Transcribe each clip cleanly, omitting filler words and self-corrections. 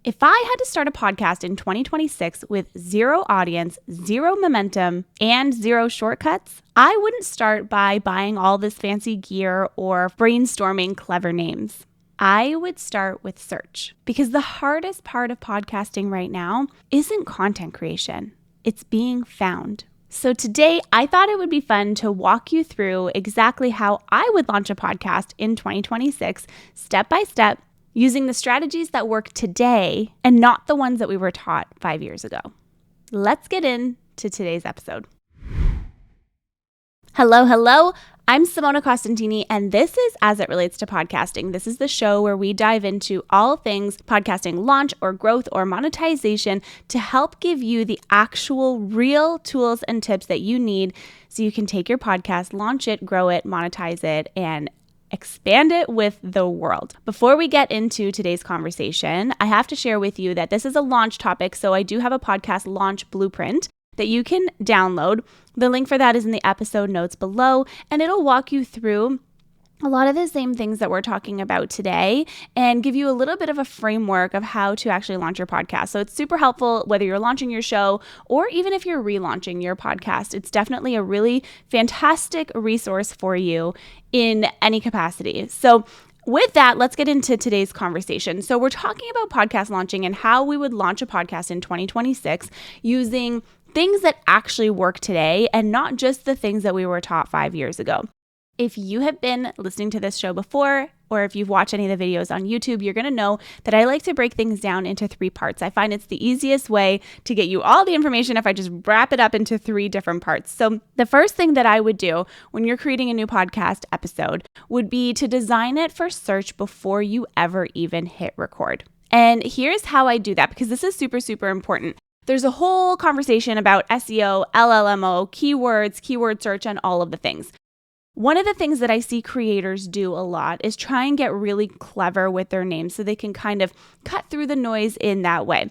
If I had to start a podcast in 2026 with zero audience, zero momentum, and zero shortcuts, I wouldn't start by buying all this fancy gear or brainstorming clever names. I would start with search, because the hardest part of podcasting right now isn't content creation. It's being found. So today, I thought it would be fun to walk you through exactly how I would launch a podcast in 2026, step by step, using the strategies that work today and not the ones that we were taught 5 years ago. Let's get into today's episode. Hello. I'm Simona Costantini, and this is As It Relates to Podcasting. This is the show where we dive into all things podcasting launch or growth or monetization to help give you the actual real tools and tips that you need so you can take your podcast, launch it, grow it, monetize it, and expand it with the world. Before we get into today's conversation, I have to share with you that this is a launch topic, so I do have a podcast launch blueprint that you can download. The link for that is in the episode notes below, and it'll walk you through a lot of the same things that we're talking about today and give you a little bit of a framework of how to actually launch your podcast. So it's super helpful whether you're launching your show or even if you're relaunching your podcast. It's definitely a really fantastic resource for you in any capacity. So with that, let's get into today's conversation. So we're talking about podcast launching and how we would launch a podcast in 2026 using things that actually work today and not just the things that we were taught 5 years ago. If you have been listening to this show before, or if you've watched any of the videos on YouTube, you're going to know that I like to break things down into 3 parts. I find it's the easiest way to get you all the information if I just wrap it up into 3 different parts. So the first thing that I would do when you're creating a new podcast episode would be to design it for search before you ever even hit record. And here's how I do that, because this is super, super important. There's a whole conversation about SEO, LLMO, keywords, keyword search, and all of the things. One of the things that I see creators do a lot is try and get really clever with their names so they can kind of cut through the noise in that way.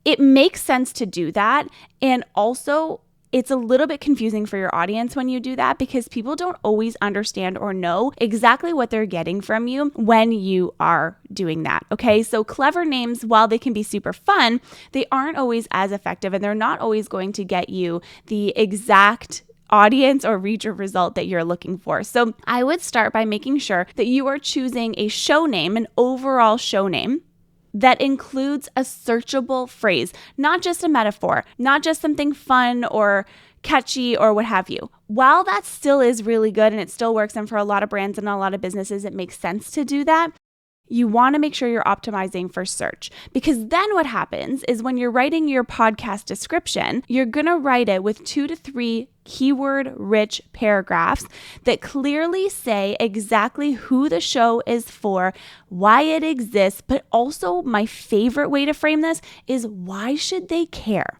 It makes sense to do that. And also, it's a little bit confusing for your audience when you do that because people don't always understand or know exactly what they're getting from you when you are doing that. Okay, so clever names, while they can be super fun, they aren't always as effective and they're not always going to get you the exact audience or reader result that you're looking for. So I would start by making sure that you are choosing a show name, an overall show name that includes a searchable phrase, not just a metaphor, not just something fun or catchy or what have you. While that still is really good and it still works, and for a lot of brands and a lot of businesses, it makes sense to do that, you want to make sure you're optimizing for search, because then what happens is when you're writing your podcast description, you're going to write it with 2 to 3 keyword-rich paragraphs that clearly say exactly who the show is for, why it exists, but also my favorite way to frame this is why should they care?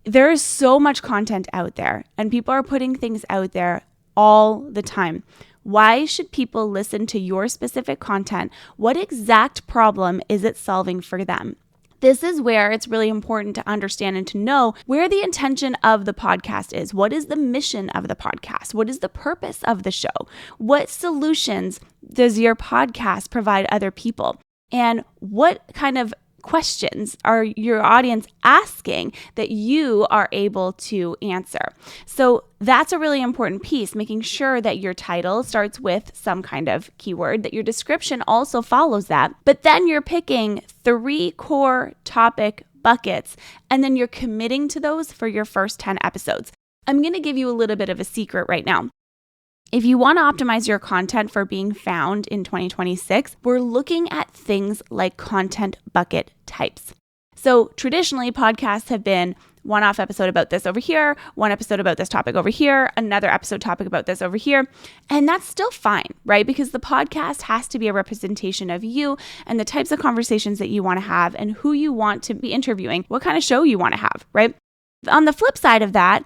There is so much content out there and people are putting things out there all the time. Why should people listen to your specific content? What exact problem is it solving for them? This is where it's really important to understand and to know where the intention of the podcast is. What is the mission of the podcast? What is the purpose of the show? What solutions does your podcast provide other people? And what kind of questions are your audience asking that you are able to answer? So that's a really important piece, making sure that your title starts with some kind of keyword, that your description also follows that, but then you're picking 3 core topic buckets, and then you're committing to those for your first 10 episodes. I'm going to give you a little bit of a secret right now. If you want to optimize your content for being found in 2026, we're looking at things like content bucket types. So traditionally, podcasts have been one-off episode about this over here, one episode about this topic over here, another episode topic about this over here. And that's still fine, right? Because the podcast has to be a representation of you and the types of conversations that you want to have and who you want to be interviewing, what kind of show you want to have, right? On the flip side of that,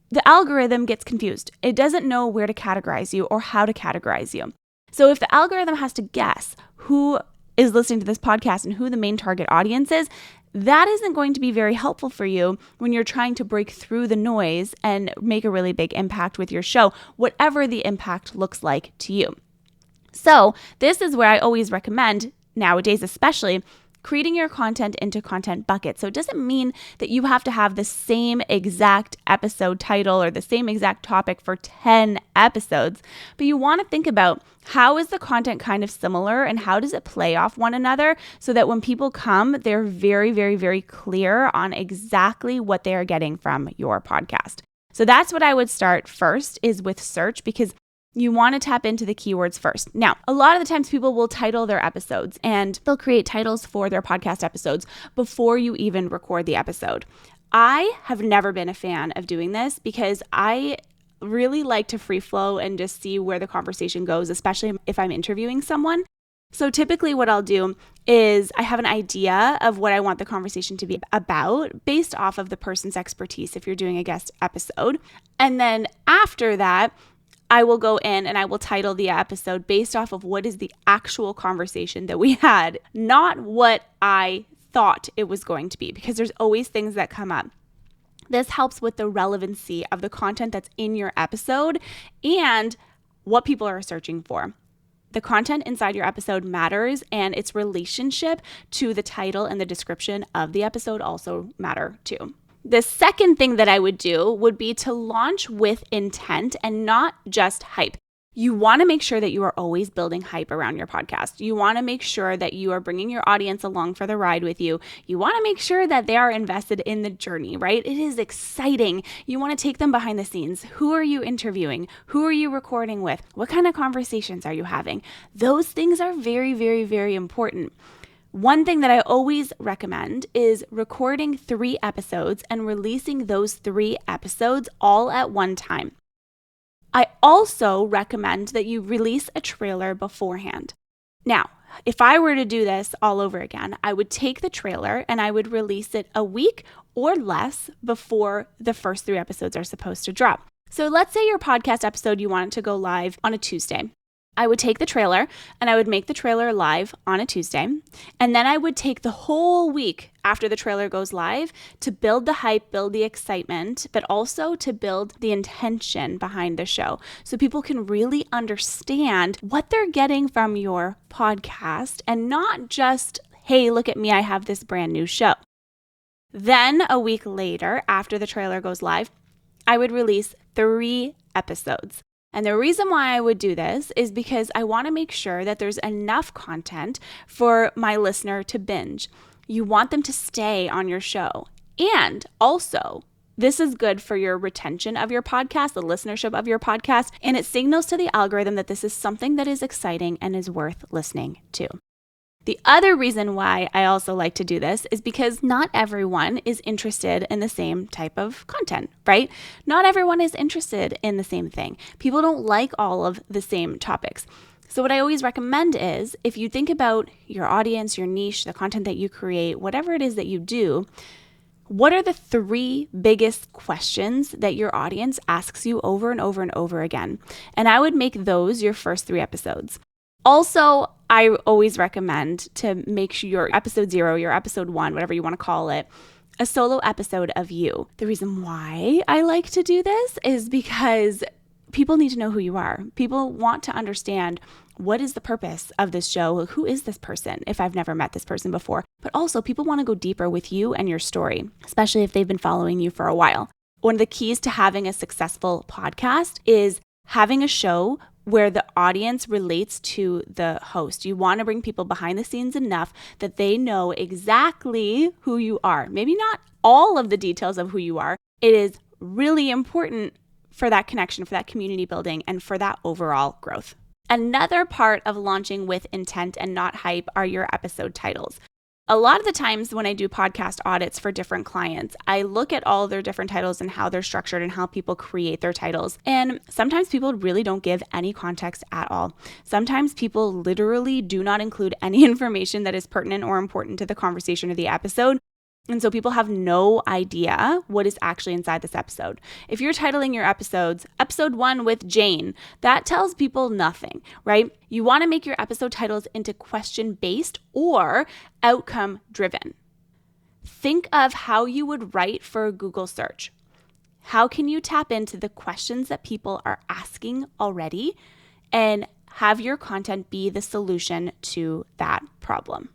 the algorithm gets confused. It doesn't know where to categorize you or how to categorize you. So if the algorithm has to guess who is listening to this podcast and who the main target audience is, that isn't going to be very helpful for you when you're trying to break through the noise and make a really big impact with your show, whatever the impact looks like to you. So this is where I always recommend, nowadays especially, creating your content into content buckets. So it doesn't mean that you have to have the same exact episode title or the same exact topic for 10 episodes, but you want to think about how is the content kind of similar and how does it play off one another so that when people come, they're very, very, very clear on exactly what they are getting from your podcast. So that's what I would start first is with search, because you want to tap into the keywords first. Now, a lot of the times people will title their episodes and they'll create titles for their podcast episodes before you even record the episode. I have never been a fan of doing this because I really like to free flow and just see where the conversation goes, especially if I'm interviewing someone. So typically what I'll do is I have an idea of what I want the conversation to be about based off of the person's expertise if you're doing a guest episode. And then after that, I will go in and I will title the episode based off of what is the actual conversation that we had, not what I thought it was going to be, because there's always things that come up. This helps with the relevancy of the content that's in your episode and what people are searching for. The content inside your episode matters, and its relationship to the title and the description of the episode also matter too. The second thing that I would do would be to launch with intent and not just hype. You want to make sure that you are always building hype around your podcast. You want to make sure that you are bringing your audience along for the ride with you. You want to make sure that they are invested in the journey, right? It is exciting. You want to take them behind the scenes. Who are you interviewing? Who are you recording with? What kind of conversations are you having? Those things are very, very, very important. One thing that I always recommend is recording 3 episodes and releasing those 3 episodes all at one time. I also recommend that you release a trailer beforehand. Now, if I were to do this all over again, I would take the trailer and I would release it a week or less before the first 3 episodes are supposed to drop. So let's say your podcast episode, you want it to go live on a Tuesday. I would take the trailer and I would make the trailer live on a Tuesday. And then I would take the whole week after the trailer goes live to build the hype, build the excitement, but also to build the intention behind the show so people can really understand what they're getting from your podcast and not just, hey, look at me, I have this brand new show. Then a week later, after the trailer goes live, I would release 3 episodes. And the reason why I would do this is because I want to make sure that there's enough content for my listener to binge. You want them to stay on your show. And also, this is good for your retention of your podcast, the listenership of your podcast, and it signals to the algorithm that this is something that is exciting and is worth listening to. The other reason why I also like to do this is because not everyone is interested in the same type of content, right? Not everyone is interested in the same thing. People don't like all of the same topics. So what I always recommend is if you think about your audience, your niche, the content that you create, whatever it is that you do, what are the 3 biggest questions that your audience asks you over and over and over again? And I would make those your first 3 episodes. Also, I always recommend to make sure your episode 0, your episode 1, whatever you want to call it, a solo episode of you. The reason why I like to do this is because people need to know who you are. People want to understand what is the purpose of this show? Who is this person if I've never met this person before? But also people want to go deeper with you and your story, especially if they've been following you for a while. One of the keys to having a successful podcast is having a show where the audience relates to the host. You want to bring people behind the scenes enough that they know exactly who you are. Maybe not all of the details of who you are. It is really important for that connection, for that community building, and for that overall growth. Another part of launching with intent and not hype are your episode titles. A lot of the times when I do podcast audits for different clients, I look at all their different titles and how they're structured and how people create their titles. And sometimes people really don't give any context at all. Sometimes people literally do not include any information that is pertinent or important to the conversation or the episode. And so people have no idea what is actually inside this episode. If you're titling your episodes, episode 1 with Jane, that tells people nothing, right? You want to make your episode titles into question-based or outcome-driven. Think of how you would write for a Google search. How can you tap into the questions that people are asking already and have your content be the solution to that problem?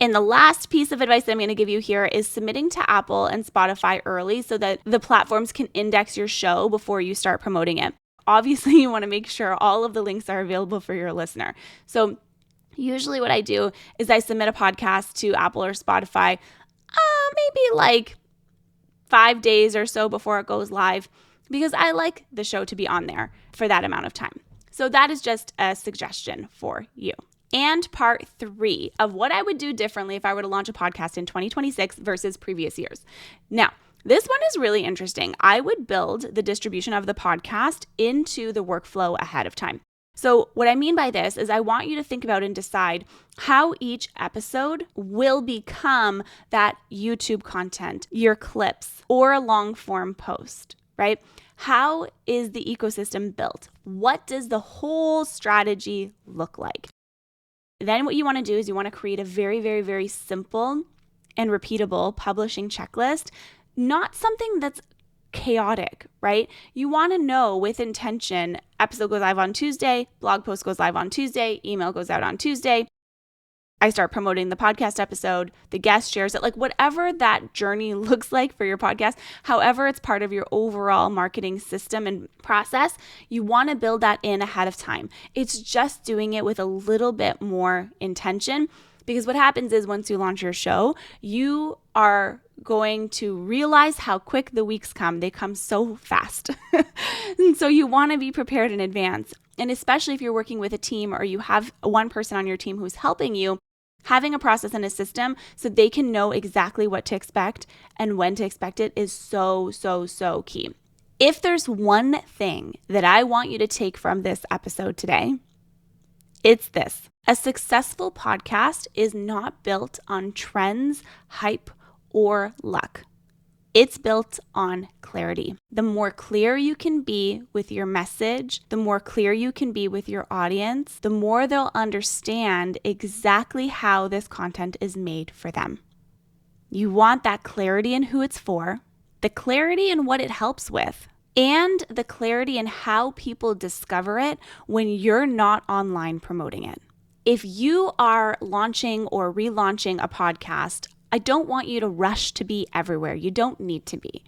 And the last piece of advice that I'm going to give you here is submitting to Apple and Spotify early so that the platforms can index your show before you start promoting it. Obviously, you want to make sure all of the links are available for your listener. So usually what I do is I submit a podcast to Apple or Spotify, maybe like 5 days or so before it goes live, because I like the show to be on there for that amount of time. So that is just a suggestion for you. And part 3 of what I would do differently if I were to launch a podcast in 2026 versus previous years. Now, this one is really interesting. I would build the distribution of the podcast into the workflow ahead of time. So what I mean by this is I want you to think about and decide how each episode will become that YouTube content, your clips, or a long form post, right? How is the ecosystem built? What does the whole strategy look like? Then what you want to do is you want to create a very, very, very simple and repeatable publishing checklist, not something that's chaotic, right? You want to know with intention, episode goes live on Tuesday, blog post goes live on Tuesday, email goes out on Tuesday. I start promoting the podcast episode, the guest shares it, like whatever that journey looks like for your podcast, however it's part of your overall marketing system and process, you want to build that in ahead of time. It's just doing it with a little bit more intention, because what happens is once you launch your show, you are going to realize how quick the weeks come. They come so fast. And so you want to be prepared in advance. And especially if you're working with a team or you have one person on your team who's helping you, having a process and a system so they can know exactly what to expect and when to expect it is so, so, so key. If there's one thing that I want you to take from this episode today, it's this. A successful podcast is not built on trends, hype, or luck. It's built on clarity. The more clear you can be with your message, the more clear you can be with your audience, the more they'll understand exactly how this content is made for them. You want that clarity in who it's for, the clarity in what it helps with, and the clarity in how people discover it when you're not online promoting it. If you are launching or relaunching a podcast, I don't want you to rush to be everywhere. You don't need to be.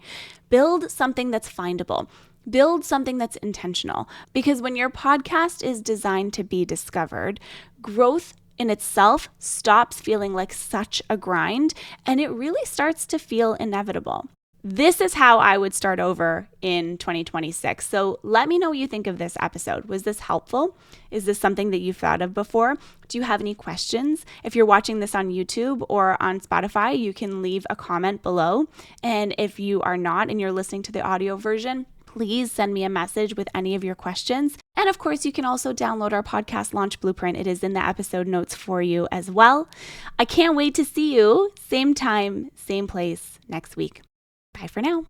Build something that's findable. Build something that's intentional. Because when your podcast is designed to be discovered, growth in itself stops feeling like such a grind, and it really starts to feel inevitable. This is how I would start over in 2026. So let me know what you think of this episode. Was this helpful? Is this something that you've thought of before? Do you have any questions? If you're watching this on YouTube or on Spotify, you can leave a comment below. And if you are not and you're listening to the audio version, please send me a message with any of your questions. And of course, you can also download our podcast launch blueprint. It is in the episode notes for you as well. I can't wait to see you same time, same place next week. Bye for now.